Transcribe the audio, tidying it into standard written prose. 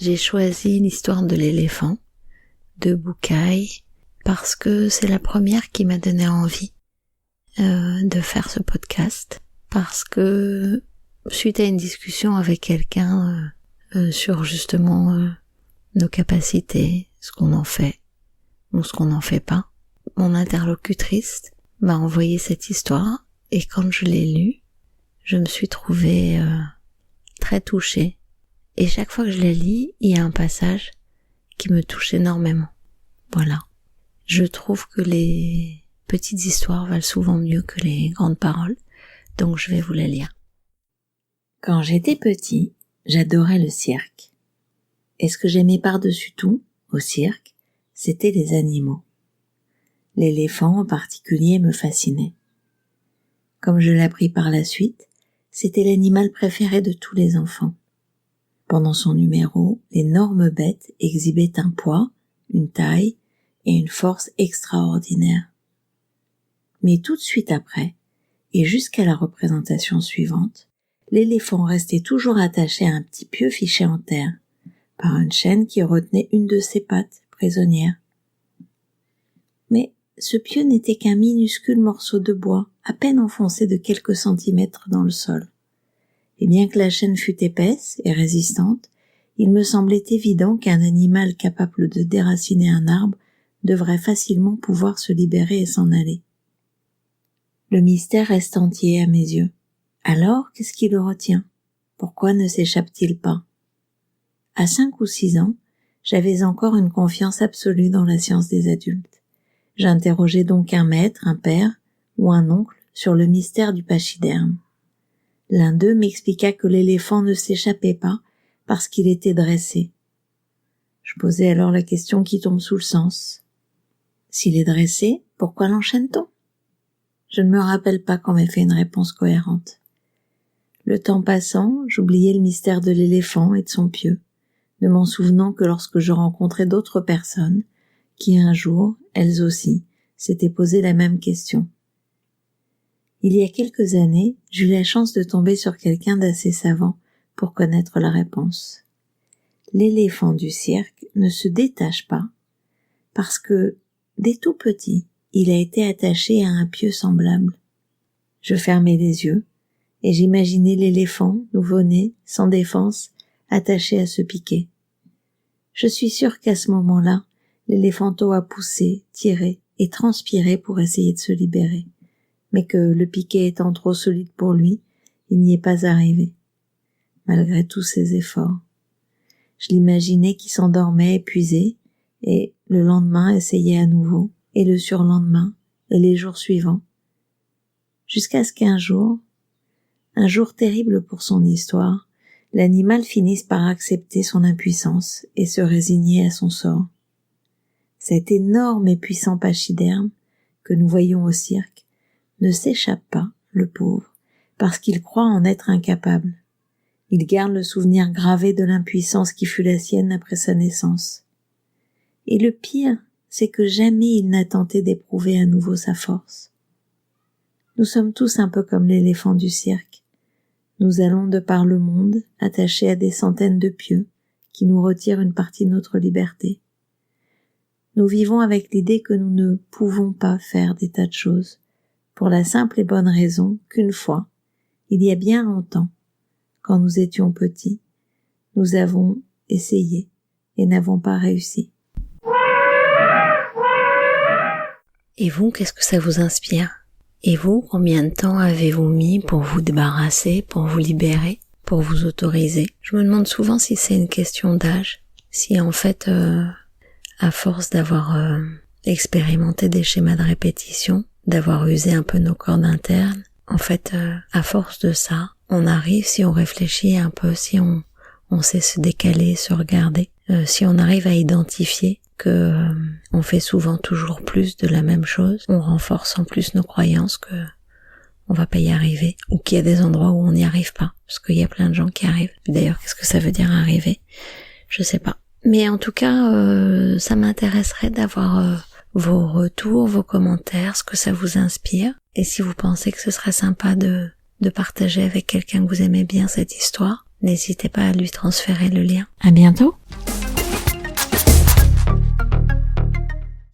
J'ai choisi l'histoire de l'éléphant de Bucaille parce que c'est la première qui m'a donné envie de faire ce podcast, parce que suite à une discussion avec quelqu'un sur justement nos capacités, ce qu'on en fait ou ce qu'on n'en fait pas, mon interlocutrice m'a envoyé cette histoire et quand je l'ai lue, je me suis trouvée très touchée. Et chaque fois que je la lis, il y a un passage qui me touche énormément. Voilà. Je trouve que les petites histoires valent souvent mieux que les grandes paroles, donc je vais vous la lire. Quand j'étais petit, j'adorais le cirque. Et ce que j'aimais par-dessus tout, au cirque, c'était les animaux. L'éléphant en particulier me fascinait. Comme je l'appris par la suite, c'était l'animal préféré de tous les enfants. Pendant son numéro, l'énorme bête exhibait un poids, une taille et une force extraordinaires. Mais tout de suite après, et jusqu'à la représentation suivante, l'éléphant restait toujours attaché à un petit pieu fiché en terre, par une chaîne qui retenait une de ses pattes prisonnière. Mais ce pieu n'était qu'un minuscule morceau de bois, à peine enfoncé de quelques centimètres dans le sol. Et bien que la chaîne fût épaisse et résistante, il me semblait évident qu'un animal capable de déraciner un arbre devrait facilement pouvoir se libérer et s'en aller. Le mystère reste entier à mes yeux. Alors, qu'est-ce qui le retient? Pourquoi ne s'échappe-t-il pas? À 5 ou 6 ans, j'avais encore une confiance absolue dans la science des adultes. J'interrogeais donc un maître, un père ou un oncle sur le mystère du pachyderme. L'un d'eux m'expliqua que l'éléphant ne s'échappait pas parce qu'il était dressé. Je posai alors la question qui tombe sous le sens. S'il est dressé, pourquoi l'enchaîne-t-on? Je ne me rappelle pas qu'on m'ait fait une réponse cohérente. Le temps passant, j'oubliais le mystère de l'éléphant et de son pieu, ne m'en souvenant que lorsque je rencontrais d'autres personnes qui un jour, elles aussi, s'étaient posé la même question. Il y a quelques années, j'eus la chance de tomber sur quelqu'un d'assez savant pour connaître la réponse. L'éléphant du cirque ne se détache pas parce que, dès tout petit, il a été attaché à un pieu semblable. Je fermai les yeux et j'imaginais l'éléphant, nouveau-né, sans défense, attaché à ce piquet. Je suis sûre qu'à ce moment-là, l'éléphanteau a poussé, tiré et transpiré pour essayer de se libérer. Mais que le piquet étant trop solide pour lui, il n'y est pas arrivé, malgré tous ses efforts. Je l'imaginais qui s'endormait épuisé, et le lendemain essayait à nouveau, et le surlendemain, et les jours suivants. Jusqu'à ce qu'un jour terrible pour son histoire, l'animal finisse par accepter son impuissance et se résigner à son sort. Cet énorme et puissant pachyderme que nous voyons au cirque ne s'échappe pas, le pauvre, parce qu'il croit en être incapable. Il garde le souvenir gravé de l'impuissance qui fut la sienne après sa naissance. Et le pire, c'est que jamais il n'a tenté d'éprouver à nouveau sa force. Nous sommes tous un peu comme l'éléphant du cirque. Nous allons de par le monde, attachés à des centaines de pieux, qui nous retirent une partie de notre liberté. Nous vivons avec l'idée que nous ne pouvons pas faire des tas de choses, pour la simple et bonne raison qu'une fois, il y a bien longtemps, quand nous étions petits, nous avons essayé et n'avons pas réussi. Et vous, qu'est-ce que ça vous inspire? Et vous, combien de temps avez-vous mis pour vous débarrasser, pour vous libérer, pour vous autoriser? Je me demande souvent si c'est une question d'âge, si en fait, à force d'avoir expérimenté des schémas de répétition, d'avoir usé un peu nos cordes internes, en fait, à force de ça, on arrive, si on réfléchit un peu, si on sait se décaler, se regarder, si on arrive à identifier que on fait souvent toujours plus de la même chose, on renforce en plus nos croyances que on va pas y arriver, ou qu'il y a des endroits où on n'y arrive pas, parce qu'il y a plein de gens qui arrivent. D'ailleurs, qu'est-ce que ça veut dire arriver? Je sais pas. Mais en tout cas, ça m'intéresserait d'avoir vos retours, vos commentaires, ce que ça vous inspire, et si vous pensez que ce serait sympa de partager avec quelqu'un que vous aimez bien cette histoire, n'hésitez pas à lui transférer le lien. À bientôt!